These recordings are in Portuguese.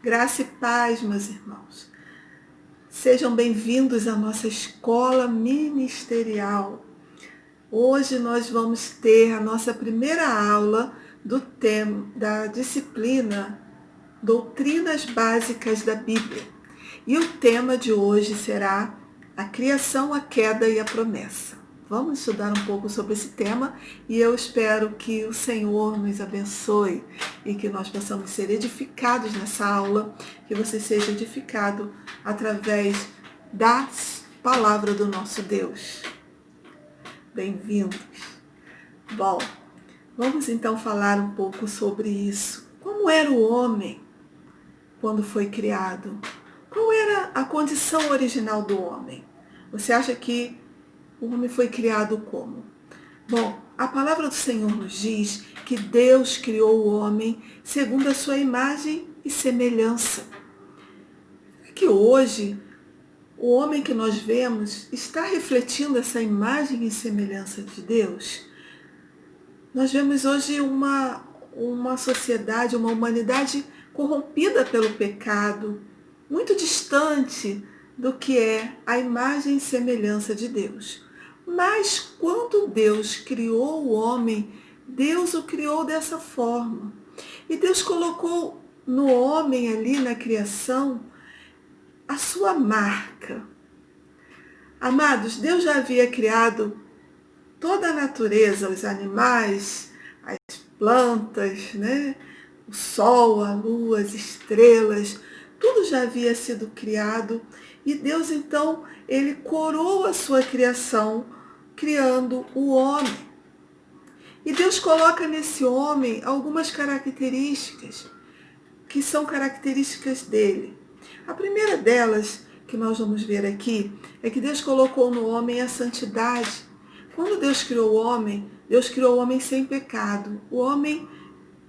Graça e paz, meus irmãos. Sejam bem-vindos à nossa escola ministerial. Hoje nós vamos ter a nossa primeira aula do tema da disciplina Doutrinas Básicas da Bíblia. E o tema de hoje será a criação, a queda e a promessa. Vamos estudar um pouco sobre esse tema e eu espero que o Senhor nos abençoe e que nós possamos ser edificados nessa aula, que você seja edificado através da palavra do nosso Deus. Bem-vindos. Bom, vamos então falar um pouco sobre isso. Como era o homem quando foi criado? Qual era a condição original do homem? Você acha que o homem foi criado como? Bom, a palavra do Senhor nos diz que Deus criou o homem segundo a sua imagem e semelhança. Que hoje, o homem que nós vemos está refletindo essa imagem e semelhança de Deus? Nós vemos hoje uma sociedade, uma humanidade corrompida pelo pecado, muito distante do que é a imagem e semelhança de Deus. Mas quando Deus criou o homem, Deus o criou dessa forma. E Deus colocou no homem ali na criação a sua marca. Amados, Deus já havia criado toda a natureza, os animais, as plantas, né? O sol, a lua, as estrelas, tudo já havia sido criado. E Deus, então, ele coroou a sua criação, criando o homem. E Deus coloca nesse homem algumas características, que são características dele. A primeira delas, que nós vamos ver aqui, é que Deus colocou no homem a santidade. Quando Deus criou o homem sem pecado. O homem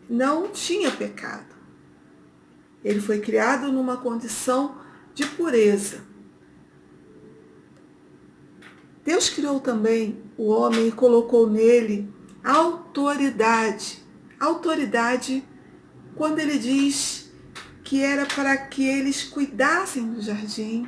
não tinha pecado. Ele foi criado numa condição de pureza. Deus criou também o homem e colocou nele autoridade. Autoridade quando ele diz que era para que eles cuidassem do jardim.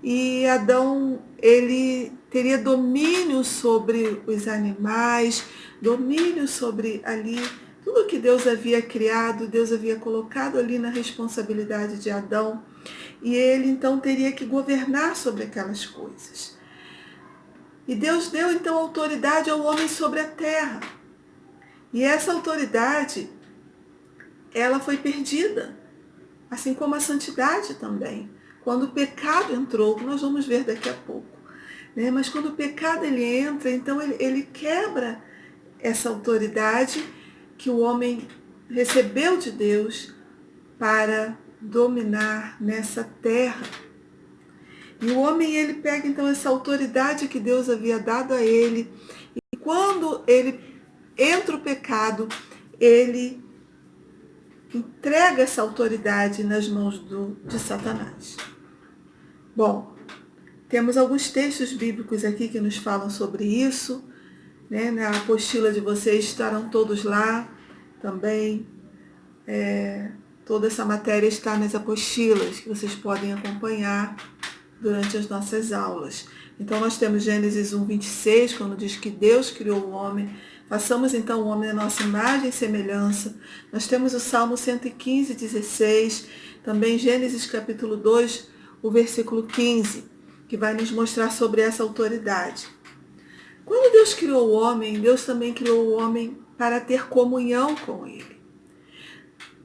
E Adão, ele teria domínio sobre os animais, domínio sobre ali, tudo que Deus havia criado, Deus havia colocado ali na responsabilidade de Adão. E ele então teria que governar sobre aquelas coisas. E Deus deu então autoridade ao homem sobre a terra. E essa autoridade, ela foi perdida, assim como a santidade também. Quando o pecado entrou, nós vamos ver daqui a pouco, né? Mas quando o pecado ele entra, então ele quebra essa autoridade que o homem recebeu de Deus para dominar nessa terra. E o homem ele pega então essa autoridade que Deus havia dado a ele, e quando ele entra o pecado, ele entrega essa autoridade nas mãos de Satanás. Bom, temos alguns textos bíblicos aqui que nos falam sobre isso, né? Na apostila de vocês estarão todos lá também. Toda essa matéria está nas apostilas que vocês podem acompanhar durante as nossas aulas. Então nós temos Gênesis 1:26, quando diz que Deus criou o homem. Façamos então o homem à nossa imagem e semelhança. Nós temos o Salmo 115:16, também Gênesis capítulo 2, o versículo 15, que vai nos mostrar sobre essa autoridade. Quando Deus criou o homem, Deus também criou o homem para ter comunhão com ele.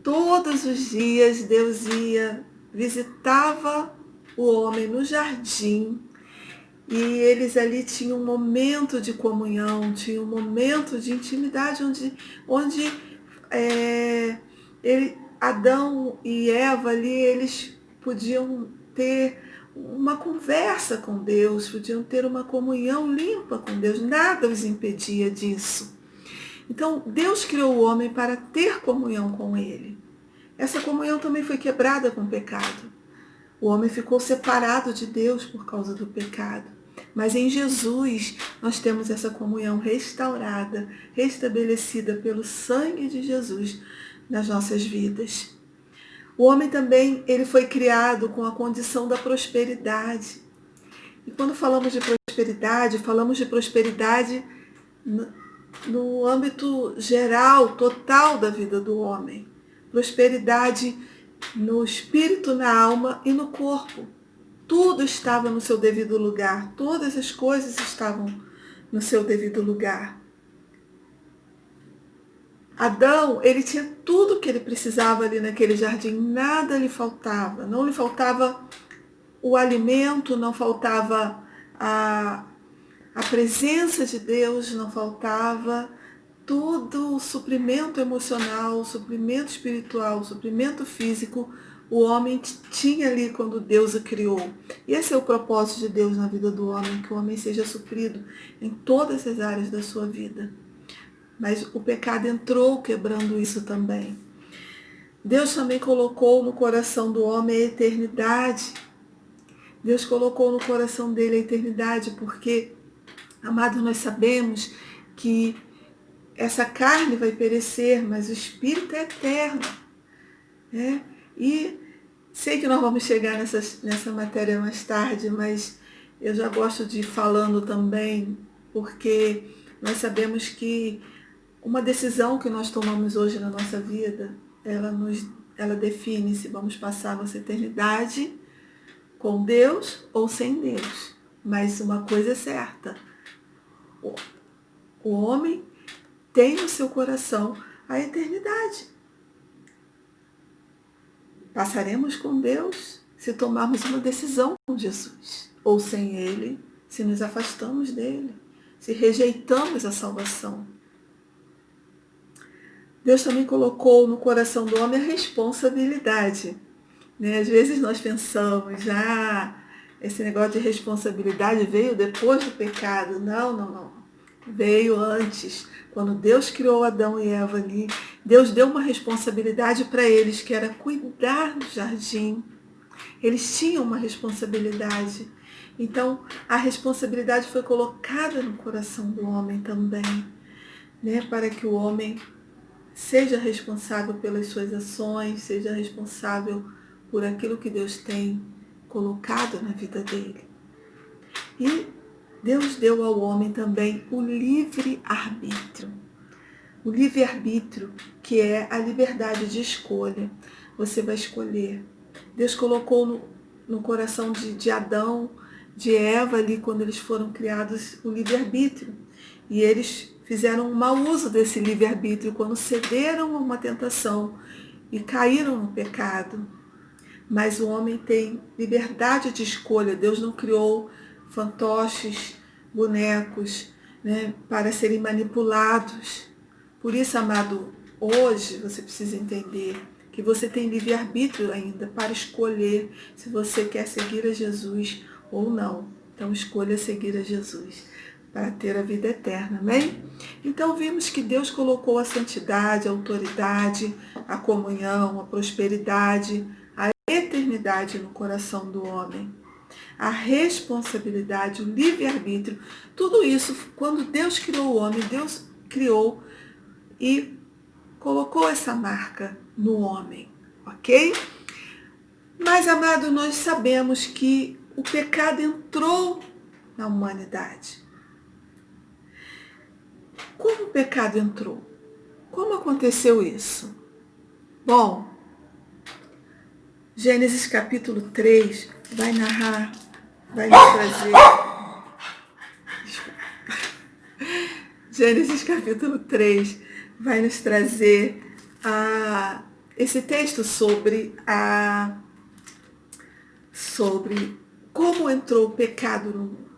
Todos os dias Deus visitava o homem no jardim, e eles ali tinham um momento de comunhão, tinham um momento de intimidade, onde Adão e Eva ali, eles podiam ter uma conversa com Deus, podiam ter uma comunhão limpa com Deus, nada os impedia disso. Então, Deus criou o homem para ter comunhão com ele. Essa comunhão também foi quebrada com o pecado. O homem ficou separado de Deus por causa do pecado. Mas em Jesus nós temos essa comunhão restaurada, restabelecida pelo sangue de Jesus nas nossas vidas. O homem também, ele foi criado com a condição da prosperidade. E quando falamos de prosperidade no âmbito geral, total da vida do homem. Prosperidade no espírito, na alma e no corpo. Tudo estava no seu devido lugar. Todas as coisas estavam no seu devido lugar. Adão, ele tinha tudo o que ele precisava ali naquele jardim. Nada lhe faltava. Não lhe faltava o alimento, não faltava a presença de Deus, não faltava todo o suprimento emocional, o suprimento espiritual, o suprimento físico, o homem tinha ali quando Deus o criou. E esse é o propósito de Deus na vida do homem, que o homem seja suprido em todas as áreas da sua vida. Mas o pecado entrou quebrando isso também. Deus também colocou no coração do homem a eternidade. Deus colocou no coração dele a eternidade, porque, amado, nós sabemos que essa carne vai perecer, mas o espírito é eterno. Né? E sei que nós vamos chegar nessa matéria mais tarde, mas eu já gosto de ir falando também, porque nós sabemos que uma decisão que nós tomamos hoje na nossa vida, ela define se vamos passar a nossa eternidade com Deus ou sem Deus. Mas uma coisa é certa, o homem tem no seu coração a eternidade. Passaremos com Deus se tomarmos uma decisão com Jesus, ou sem Ele, se nos afastamos dele, se rejeitamos a salvação. Deus também colocou no coração do homem a responsabilidade. Né? Às vezes nós pensamos, esse negócio de responsabilidade veio depois do pecado. Não. Veio antes. Quando Deus criou Adão e Eva ali, Deus deu uma responsabilidade para eles, que era cuidar do jardim. Eles tinham uma responsabilidade. Então, a responsabilidade foi colocada no coração do homem também, né? Para que o homem seja responsável pelas suas ações, seja responsável por aquilo que Deus tem colocado na vida dele. E Deus deu ao homem também o livre-arbítrio. O livre-arbítrio, que é a liberdade de escolha. Você vai escolher. Deus colocou no coração de Adão, de Eva ali, quando eles foram criados, o livre-arbítrio. E eles fizeram um mau uso desse livre-arbítrio quando cederam a uma tentação e caíram no pecado. Mas o homem tem liberdade de escolha. Deus não criou fantoches, bonecos, né, para serem manipulados. Por isso, amado, hoje você precisa entender que você tem livre-arbítrio ainda para escolher se você quer seguir a Jesus ou não. Então, escolha seguir a Jesus para ter a vida eterna, amém? Então, vimos que Deus colocou a santidade, a autoridade, a comunhão, a prosperidade, a eternidade no coração do homem. A responsabilidade, o livre-arbítrio, tudo isso, quando Deus criou o homem, Deus criou e colocou essa marca no homem, ok? Mas, amado, nós sabemos que o pecado entrou na humanidade. Como o pecado entrou? Como aconteceu isso? Bom, Gênesis capítulo 3 vai narrar, vai nos trazer... Gênesis capítulo 3 vai nos trazer esse texto sobre como entrou o pecado no mundo.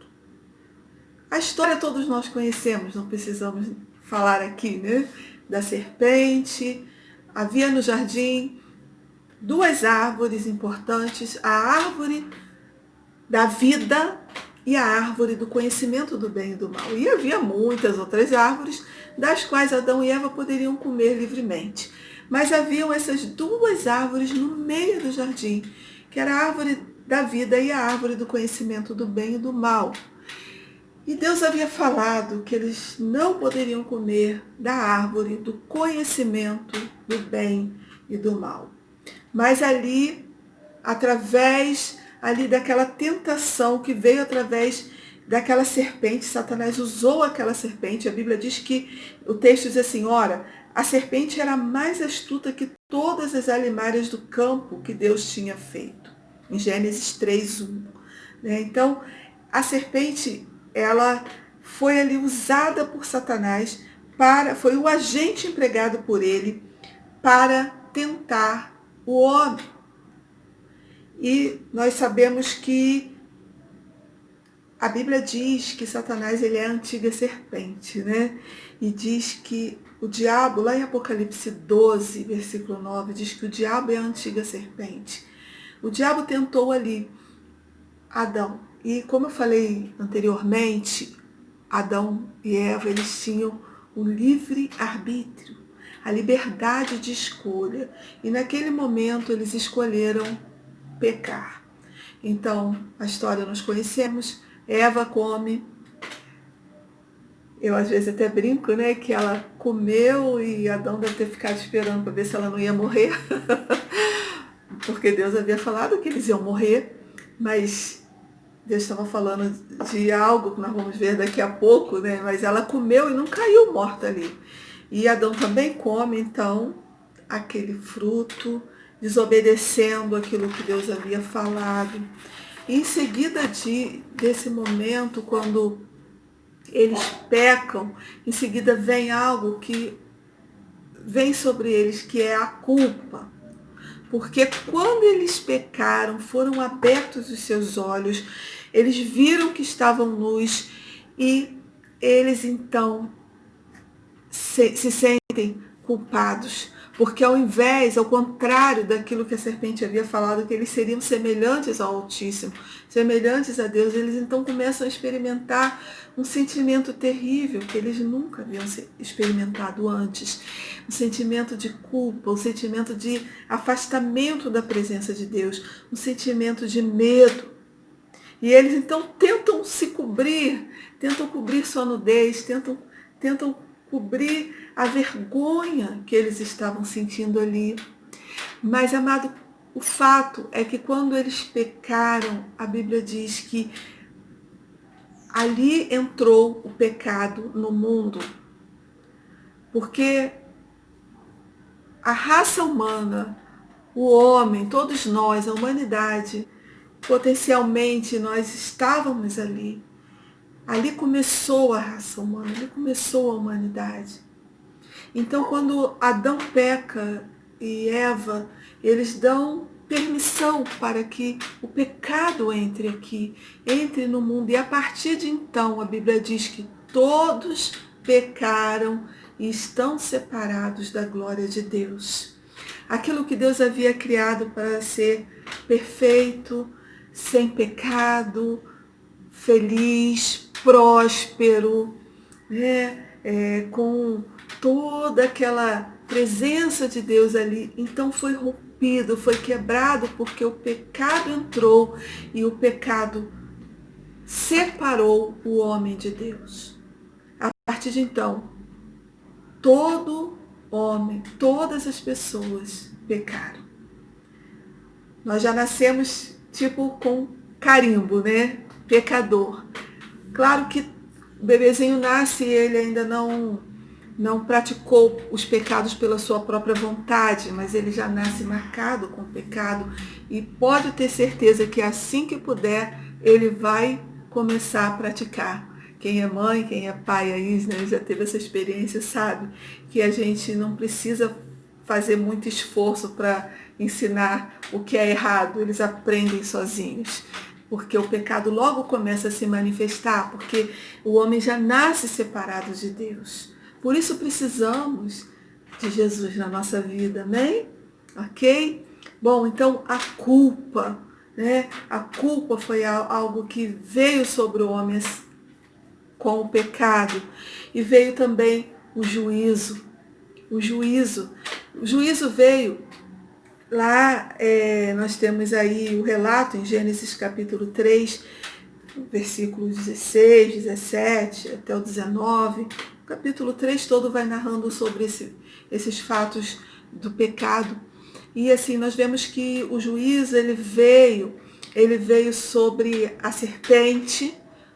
A história todos nós conhecemos, não precisamos falar aqui, né? Da serpente. Havia no jardim duas árvores importantes, a árvore da vida e a árvore do conhecimento do bem e do mal. E havia muitas outras árvores, das quais Adão e Eva poderiam comer livremente. Mas haviam essas duas árvores no meio do jardim, que era a árvore da vida e a árvore do conhecimento do bem e do mal. E Deus havia falado que eles não poderiam comer da árvore do conhecimento do bem e do mal. Mas ali, através ali daquela tentação que veio através daquela serpente, Satanás usou aquela serpente. A Bíblia diz que, o texto diz assim, ora, a serpente era mais astuta que todas as alimárias do campo que Deus tinha feito. Em Gênesis 3:1. Então, a serpente, ela foi ali usada por Satanás, foi o agente empregado por ele para tentar o homem. E nós sabemos que a Bíblia diz que Satanás ele é a antiga serpente, né? E diz que o diabo, lá em Apocalipse 12, versículo 9, diz que o diabo é a antiga serpente. O diabo tentou ali Adão. E como eu falei anteriormente, Adão e Eva, eles tinham o livre arbítrio, a liberdade de escolha. E naquele momento eles escolheram pecar. Então, a história nós conhecemos, Eva come, eu às vezes até brinco, né, que ela comeu e Adão deve ter ficado esperando para ver se ela não ia morrer, porque Deus havia falado que eles iam morrer, mas Deus estava falando de algo que nós vamos ver daqui a pouco, né, mas ela comeu e não caiu morta ali. E Adão também come, então, aquele fruto, desobedecendo aquilo que Deus havia falado. E em seguida desse momento, quando eles pecam, em seguida vem algo que vem sobre eles, que é a culpa. Porque quando eles pecaram, foram abertos os seus olhos, eles viram que estavam nus e eles então se sentem culpados. Porque ao contrário daquilo que a serpente havia falado, que eles seriam semelhantes ao Altíssimo, semelhantes a Deus, eles então começam a experimentar um sentimento terrível que eles nunca haviam experimentado antes. Um sentimento de culpa, um sentimento de afastamento da presença de Deus, um sentimento de medo. E eles então tentam se cobrir, tentam cobrir sua nudez, tentam cobrir a vergonha que eles estavam sentindo ali. Mas, amado, o fato é que quando eles pecaram, a Bíblia diz que ali entrou o pecado no mundo. Porque a raça humana, o homem, todos nós, a humanidade, potencialmente nós estávamos ali. Ali começou a raça humana, ali começou a humanidade. Então, quando Adão peca e Eva, eles dão permissão para que o pecado entre aqui, entre no mundo. E a partir de então, a Bíblia diz que todos pecaram e estão separados da glória de Deus. Aquilo que Deus havia criado para ser perfeito, sem pecado, feliz, próspero, né? Com toda aquela presença de Deus ali, então foi rompido, foi quebrado, porque o pecado entrou e o pecado separou o homem de Deus. A partir de então, todo homem, todas as pessoas pecaram. Nós já nascemos tipo com carimbo, né? Pecador. Claro que o bebezinho nasce e ele ainda não praticou os pecados pela sua própria vontade, mas ele já nasce marcado com o pecado e pode ter certeza que assim que puder, ele vai começar a praticar. Quem é mãe, quem é pai aí, né, já teve essa experiência, sabe que a gente não precisa fazer muito esforço para ensinar o que é errado, eles aprendem sozinhos. Porque o pecado logo começa a se manifestar, porque o homem já nasce separado de Deus. Por isso precisamos de Jesus na nossa vida, amém? Ok? Bom, então a culpa, né? A culpa foi algo que veio sobre o homem com o pecado. E veio também o juízo. O juízo veio. Lá nós temos aí o relato em Gênesis capítulo 3, versículos 16, 17 até o 19. O capítulo 3 todo vai narrando sobre esses fatos do pecado. E assim, nós vemos que o juízo, ele veio sobre a serpente,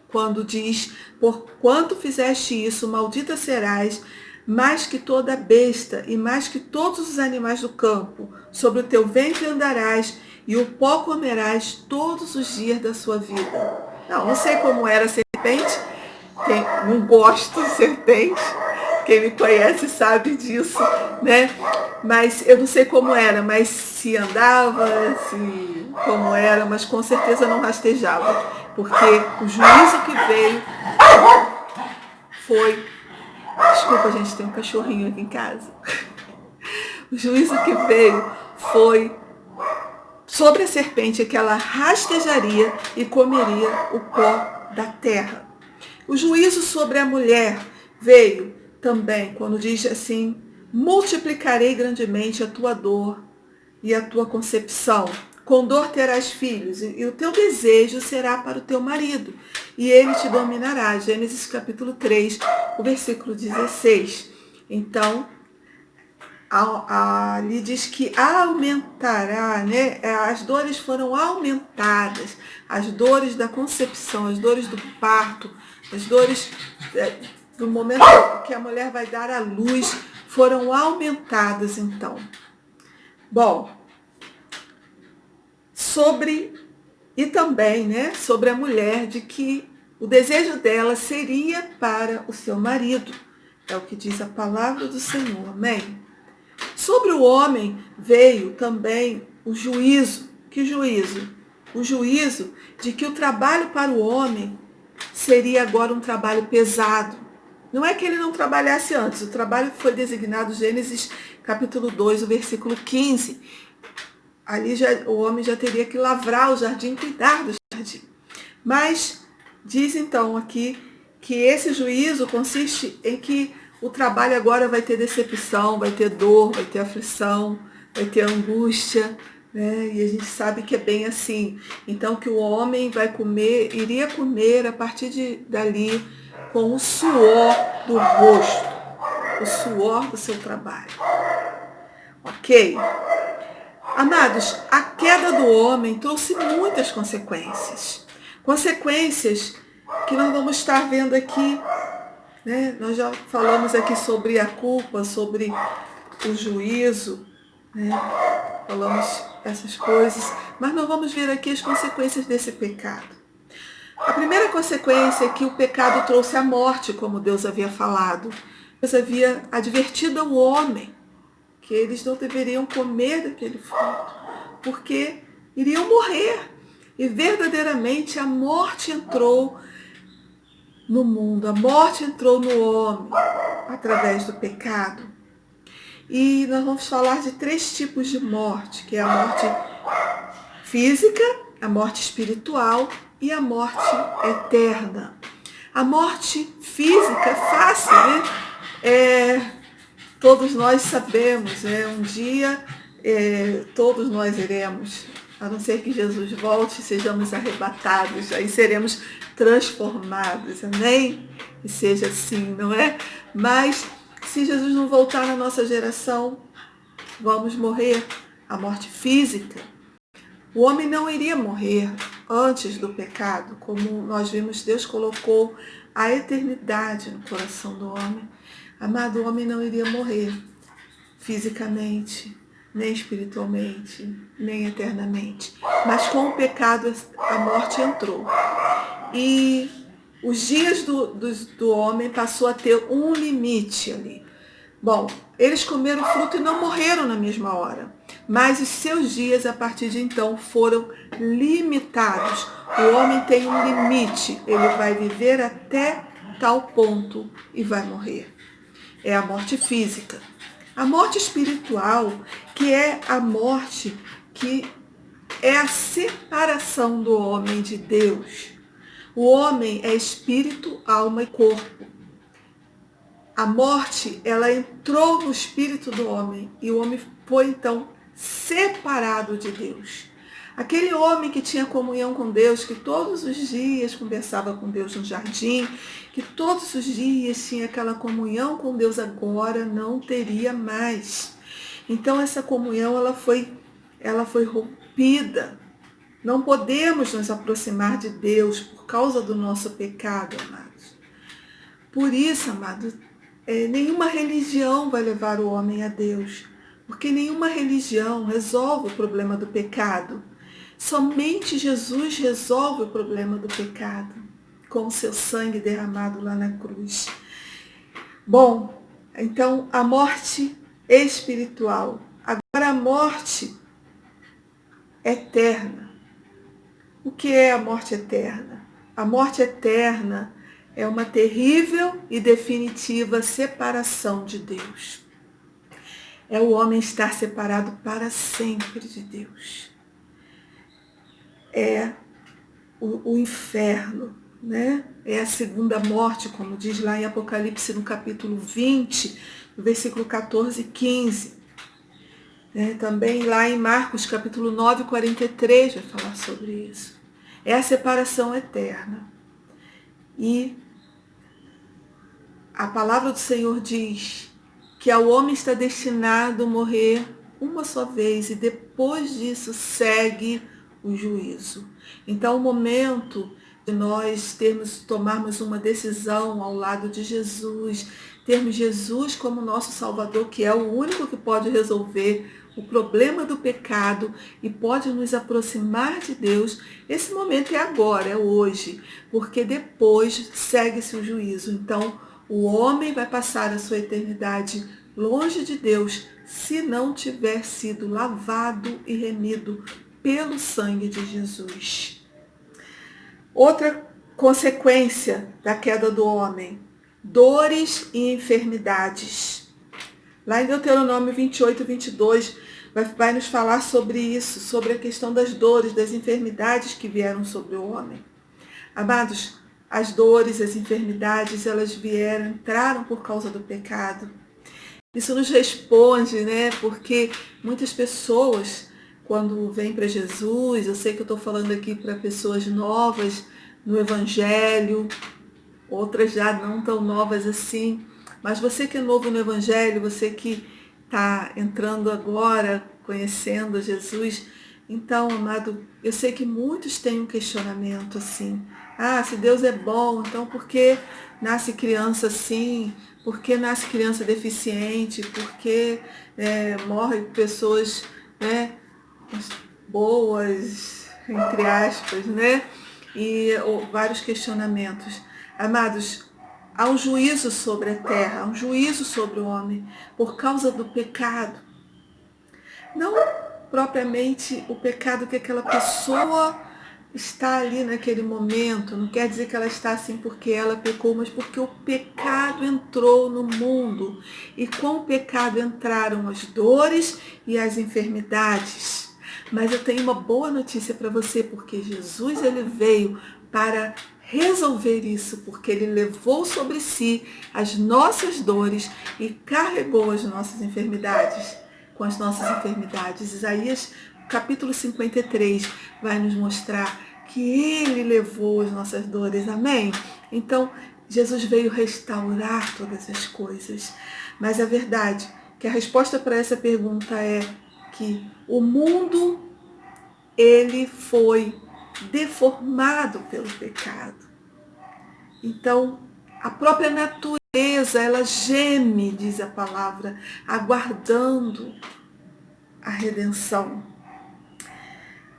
quando diz, por quanto fizeste isso, maldita serás, mais que toda besta e mais que todos os animais do campo. Sobre o teu ventre andarás e o pó comerás todos os dias da sua vida. Não sei como era a serpente, não gosto de serpente, quem me conhece sabe disso, né? Mas eu não sei como era, mas se andava, como era, mas com certeza não rastejava, porque o juízo que veio foi... Desculpa, gente, tem um cachorrinho aqui em casa. O juízo que veio foi sobre a serpente, que ela rastejaria e comeria o pó da terra. O juízo sobre a mulher veio também, quando diz assim, multiplicarei grandemente a tua dor e a tua concepção. Com dor terás filhos, e o teu desejo será para o teu marido, e ele te dominará. Gênesis capítulo 3, o versículo 16. Então, ali diz que aumentará, né? As dores foram aumentadas, as dores da concepção, as dores do parto, as dores do momento que a mulher vai dar à luz, foram aumentadas então. Bom, e também, né, sobre a mulher, de que o desejo dela seria para o seu marido. É o que diz a palavra do Senhor, amém? Sobre o homem veio também o juízo. Que juízo? O juízo de que o trabalho para o homem seria agora um trabalho pesado. Não é que ele não trabalhasse antes, o trabalho foi designado Gênesis capítulo 2, o versículo 15. Ali o homem já teria que lavrar o jardim, cuidar do jardim. Mas diz então aqui que esse juízo consiste em que o trabalho agora vai ter decepção, vai ter dor, vai ter aflição, vai ter angústia, né? E a gente sabe que é bem assim. Então que o homem iria comer a partir dali com o suor do rosto, o suor do seu trabalho. Ok? Amados, a queda do homem trouxe muitas consequências. Consequências que nós vamos estar vendo aqui, né? Nós já falamos aqui sobre a culpa, sobre o juízo, né? Falamos essas coisas, mas nós vamos ver aqui as consequências desse pecado. A primeira consequência é que o pecado trouxe a morte, como Deus havia falado. Deus havia advertido ao homem que eles não deveriam comer daquele fruto, porque iriam morrer. E verdadeiramente a morte entrou no mundo, a morte entrou no homem através do pecado. E nós vamos falar de 3 tipos de morte, que é a morte física, a morte espiritual e a morte eterna. A morte física é fácil, né? Todos nós sabemos, um dia todos nós iremos, a não ser que Jesus volte e sejamos arrebatados, aí seremos transformados, amém? E seja assim, não é? Mas se Jesus não voltar na nossa geração, vamos morrer a morte física. O homem não iria morrer antes do pecado, como nós vimos, Deus colocou a eternidade no coração do homem. Amado, o homem não iria morrer fisicamente, nem espiritualmente, nem eternamente. Mas com o pecado a morte entrou. E os dias do homem passou a ter um limite ali. Bom, eles comeram o fruto e não morreram na mesma hora. Mas os seus dias, a partir de então, foram limitados. O homem tem um limite. Ele vai viver até tal ponto e vai morrer. É a morte física. A morte espiritual, que é a morte que é a separação do homem de Deus. O homem é espírito, alma e corpo. A morte, ela entrou no espírito do homem e o homem foi então separado de Deus. Aquele homem que tinha comunhão com Deus, que todos os dias conversava com Deus no jardim, que todos os dias tinha aquela comunhão com Deus, agora não teria mais. Então essa comunhão ela foi rompida. Não podemos nos aproximar de Deus por causa do nosso pecado, amados. Por isso, amados, nenhuma religião vai levar o homem a Deus, porque nenhuma religião resolve o problema do pecado. Somente Jesus resolve o problema do pecado, com o seu sangue derramado lá na cruz. Bom, então a morte espiritual. Agora a morte eterna. O que é a morte eterna? A morte eterna é uma terrível e definitiva separação de Deus. É o homem estar separado para sempre de Deus. É o inferno, né? É a segunda morte, como diz lá em Apocalipse, no capítulo 20, no versículo 14 e 15. Também lá em Marcos, capítulo 9, 43, vai falar sobre isso. É a separação eterna. E a palavra do Senhor diz que ao homem está destinado a morrer uma só vez e depois disso segue o juízo. Então, o momento de nós tomarmos uma decisão ao lado de Jesus, termos Jesus como nosso Salvador, que é o único que pode resolver o problema do pecado e pode nos aproximar de Deus, esse momento é agora, é hoje, porque depois segue-se o juízo. Então, o homem vai passar a sua eternidade longe de Deus se não tiver sido lavado e remido pelo sangue de Jesus. Outra consequência da queda do homem: dores e enfermidades. Lá em Deuteronômio 28, 22, vai nos falar sobre isso, sobre a questão das dores, das enfermidades que vieram sobre o homem. Amados, as dores, as enfermidades, elas entraram por causa do pecado. Isso nos responde, né? Porque muitas pessoas, quando vêm para Jesus, eu sei que eu estou falando aqui para pessoas novas no Evangelho, outras já não tão novas assim, mas você que é novo no Evangelho, você que está entrando agora, conhecendo Jesus, então, amado, eu sei que muitos têm um questionamento assim: se Deus é bom, então por que nasce criança assim? Por que nasce criança deficiente? Por que morrem pessoas, né, boas, entre aspas, né? E vários questionamentos. Amados, há um juízo sobre a terra, há um juízo sobre o homem por causa do pecado. Não propriamente o pecado que aquela pessoa está ali naquele momento, não quer dizer que ela está assim porque ela pecou, mas porque o pecado entrou no mundo. E com o pecado entraram as dores e as enfermidades. Mas eu tenho uma boa notícia para você, porque Jesus ele veio para resolver isso, porque ele levou sobre si as nossas dores e carregou as nossas enfermidades. Com as nossas enfermidades. Isaías capítulo 53 vai nos mostrar que ele levou as nossas dores, amém? Então, Jesus veio restaurar todas as coisas. Mas a verdade é que a resposta para essa pergunta é que o mundo, ele foi deformado pelo pecado. Então, a própria natureza, ela geme, diz a palavra, aguardando a redenção.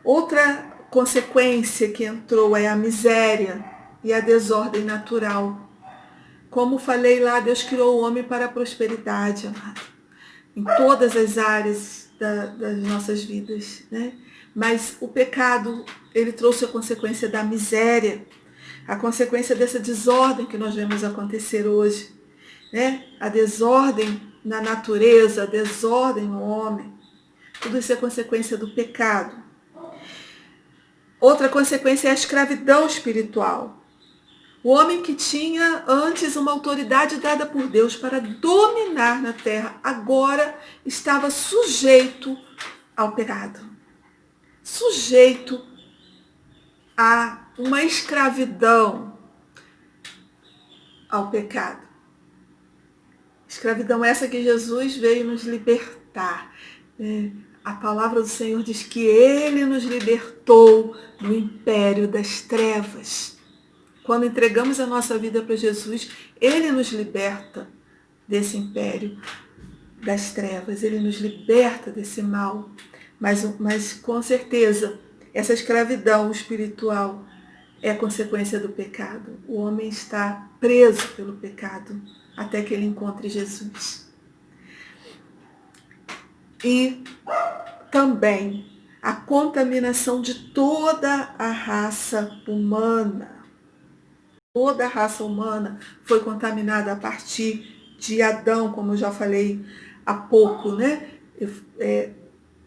Outra consequência que entrou é a miséria e a desordem natural. Como falei lá, Deus criou o homem para a prosperidade, amado, em todas as áreas das nossas vidas, né? Mas o pecado, ele trouxe a consequência da miséria, a consequência dessa desordem que nós vemos acontecer hoje, né? A desordem na natureza, a desordem no homem. Tudo isso é consequência do pecado. Outra consequência é a escravidão espiritual. O homem que tinha antes uma autoridade dada por Deus para dominar na terra, agora estava sujeito ao pecado. Sujeito a uma escravidão ao pecado. Escravidão essa que Jesus veio nos libertar. libertar. A palavra do Senhor diz que Ele nos libertou do império das trevas. Quando entregamos a nossa vida para Jesus, Ele nos liberta desse império das trevas, Ele nos liberta desse mal. Mas com certeza, essa escravidão espiritual é consequência do pecado. O homem está preso pelo pecado até que ele encontre Jesus. E também a contaminação de toda a raça humana. Toda a raça humana foi contaminada a partir de Adão, como eu já falei há pouco, né?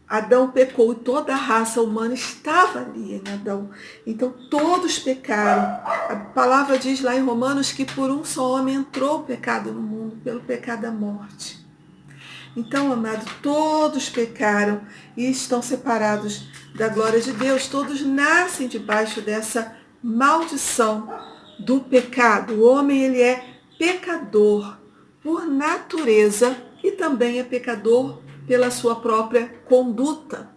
Adão pecou e toda a raça humana estava ali em Adão. Então todos pecaram. A palavra diz lá em Romanos que por um só homem entrou o pecado no mundo, pelo pecado da morte. Então, amado, todos pecaram e estão separados da glória de Deus. Todos nascem debaixo dessa maldição do pecado. O homem, ele é pecador por natureza e também é pecador pela sua própria conduta.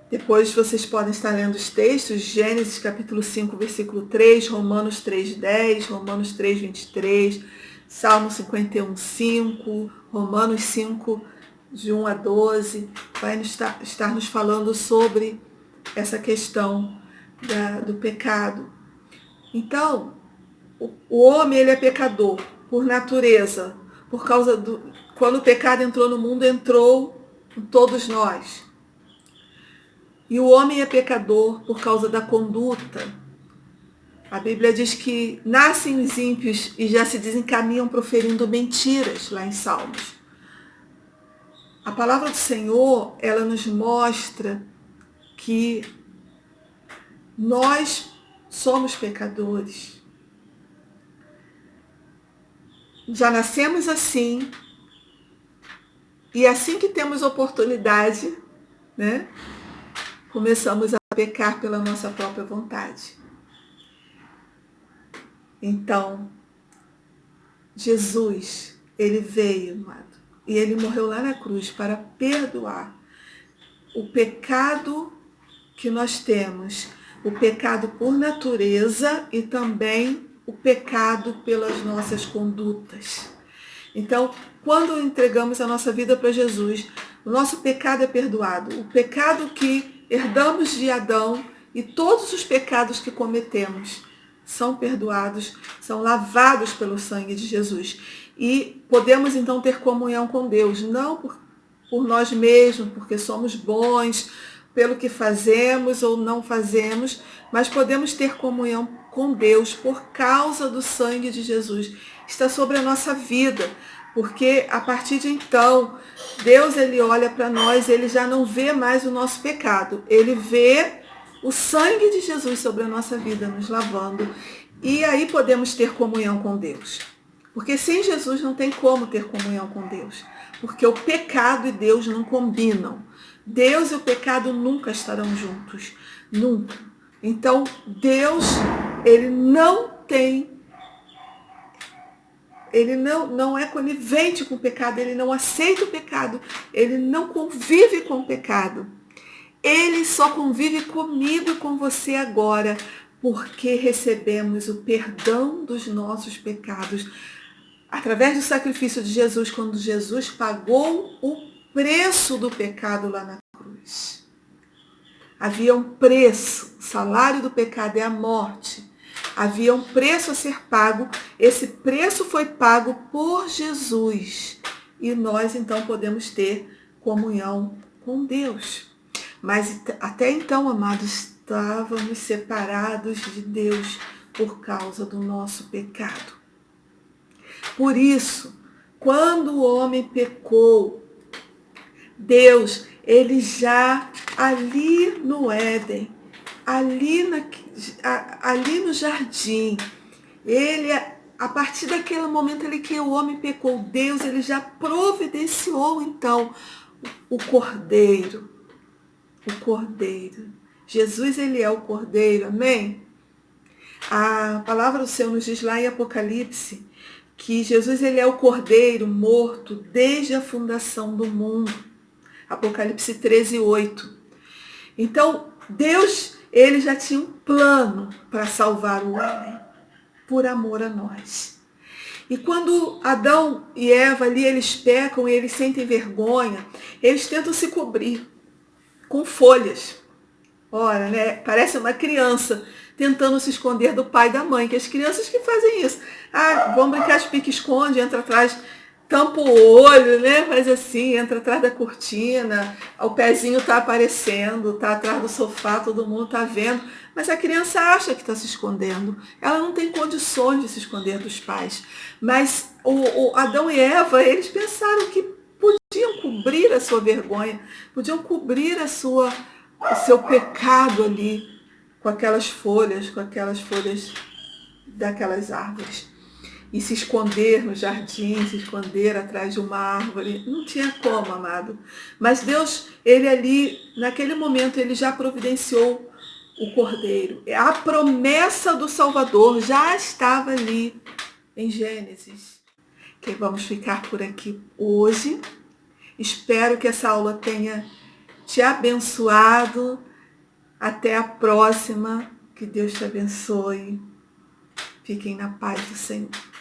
Depois vocês podem estar lendo os textos, Gênesis capítulo 5, versículo 3, Romanos 3:10, Romanos 3:23, Salmo 51, 5, Romanos 5, de 1 a 12, vai estar nos falando sobre essa questão do pecado. Então, o homem, ele é pecador por natureza, por causa quando o pecado entrou no mundo, entrou em todos nós. E o homem é pecador por causa da conduta. A Bíblia diz que nascem os ímpios e já se desencaminham proferindo mentiras, lá em Salmos. A palavra do Senhor, ela nos mostra que nós somos pecadores. Já nascemos assim, e assim que temos oportunidade, né, começamos a pecar pela nossa própria vontade. Então, Jesus, ele veio, amado, e ele morreu lá na cruz para perdoar o pecado que nós temos, o pecado por natureza e também o pecado pelas nossas condutas. Então, quando entregamos a nossa vida para Jesus, o nosso pecado é perdoado. O pecado que herdamos de Adão e todos os pecados que cometemos são perdoados, são lavados pelo sangue de Jesus. E podemos então ter comunhão com Deus, não por nós mesmos, porque somos bons, pelo que fazemos ou não fazemos, mas podemos ter comunhão com Deus por causa do sangue de Jesus. Está sobre a nossa vida, porque a partir de então, Deus, ele olha para nós, ele já não vê mais o nosso pecado, ele vê o sangue de Jesus sobre a nossa vida, nos lavando, e aí podemos ter comunhão com Deus. Porque sem Jesus não tem como ter comunhão com Deus, porque o pecado e Deus não combinam. Deus e o pecado nunca estarão juntos, nunca. Então, Deus, ele não é conivente com o pecado, ele não aceita o pecado, ele não convive com o pecado. Ele só convive comigo e com você agora, porque recebemos o perdão dos nossos pecados. Através do sacrifício de Jesus, quando Jesus pagou o preço do pecado lá na cruz. Havia um preço, o salário do pecado é a morte. Havia um preço a ser pago, esse preço foi pago por Jesus. E nós então podemos ter comunhão com Deus. Mas até então, amados, estávamos separados de Deus por causa do nosso pecado. Por isso, quando o homem pecou, Deus, ele já ali no Éden, ali no jardim, ele, a partir daquele momento ali que o homem pecou, Deus, ele já providenciou então o Cordeiro. O Cordeiro. Jesus, ele é o Cordeiro, amém? A palavra do Senhor nos diz lá em Apocalipse que Jesus ele é o Cordeiro morto desde a fundação do mundo. Apocalipse 13:8. Então, Deus ele já tinha um plano para salvar o homem, por amor a nós. E quando Adão e Eva ali, eles pecam e eles sentem vergonha, eles tentam se cobrir com folhas. Ora, né? Parece uma criança tentando se esconder do pai e da mãe, que as crianças que fazem isso. Ah, vamos brincar de pique-esconde, entra atrás, tampa o olho, né? Faz assim, entra atrás da cortina, o pezinho tá aparecendo, tá atrás do sofá, todo mundo tá vendo. Mas a criança acha que está se escondendo. Ela não tem condições de se esconder dos pais. Mas o Adão e Eva, eles pensaram que podiam cobrir a sua vergonha, podiam cobrir o seu pecado ali com aquelas folhas daquelas árvores. E se esconder no jardim, se esconder atrás de uma árvore. Não tinha como, amado. Mas Deus, ele ali, naquele momento, ele já providenciou o Cordeiro. A promessa do Salvador já estava ali em Gênesis. Que vamos ficar por aqui hoje. Espero que essa aula tenha te abençoado. Até a próxima. Que Deus te abençoe. Fiquem na paz do Senhor.